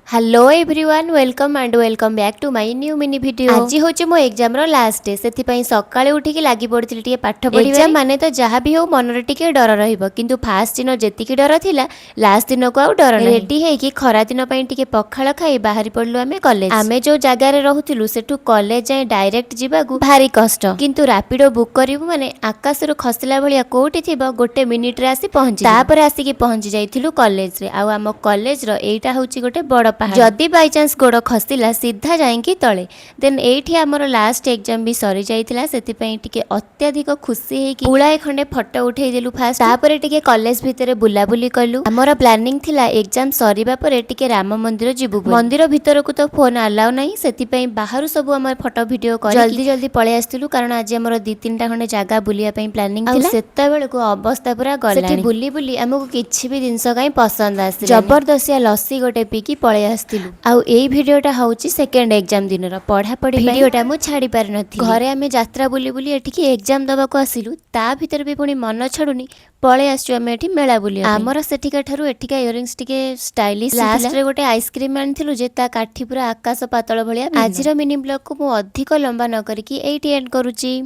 Hello everyone welcome and welcome back to my new mini video. आज होचे मो exam रो last day सेति पई सकाळे उठी के लागी पड़थिल टिके पाठ पढिबे। एग्जाम माने तो जहा भी हो मनरे टिके डर रहिबो किंतु फास्ट दिन जेतिकी डर थिला लास्ट दिन को आ डर नै। रेडी हे कि खरा दिन पई टिके पखाळ खाई बाहरी पड़लु आमे कॉलेज। आमे जो जगह रे रहउथिलु सेठु कॉलेज जाय डायरेक्ट जिबागु भारी कष्ट किंतु रैपिडो बुक करिवु माने आकाश रो खसला भलिया कोठी थिबो गोटे मिनिट रे आसी पहुंची तापर आसी कि पहुंची जाइथिलु कॉलेज रे। आ आम कॉलेज रो एटा होची गोटे बड़ जदि बाई चांस गोड़ खसला सीधा जाइकी तले देन एठी हमर लास्ट एग्जाम भी सरी जाइतिला सेति पई टिके अत्यधिक खुशी हे कि पुळाए खंडे फोटो उठेई देलु फास्ट तापरे टिके कॉलेज भितरे बुला बुली कलु। हमर प्लानिंग थिला एग्जाम सरीबा परे टिके राम मंदिर जिबु मंदिर भितर को तो फोन अलाउ नाही सेति पई बाहरु सब हमर फोटो वीडियो कर जल्दी जल्दी पळे आस्तिलु कारण आज हमर 2-3टा खंडे जागा बुलिया पई प्लानिंग थिला। सेता बेल को अवस्था पूरा गला सेति बुली बुली हमको किछि भी जिंस काई पसंद आसी जबरदस्तिया लस्सी गोटे पीकी पळे आस्तिलु। आउ एई वीडियोटा होउची सेकंड एग्जाम दिन रो पढ़ा पढ़ी वीडियोटा मु छाड़ी पार नथि। घरे आमे यात्रा बुली बुली एठिकी एग्जाम दबा को आसिलु ता भीतर भी पुनी मन छाडुनी पळे आसु आमे एठी मेला बुली। हमर सेठिका ठारू एठिका इयरिंग्स टिके स्टाइलिश लास्ट रे गोटे आइसक्रीम आनथिलु जे ता काठी पूरा आकाश पातळ भलिया। आजिर मिनी ब्लॉग को मु अधिक लंबा न करी कि एठी एंड करूची।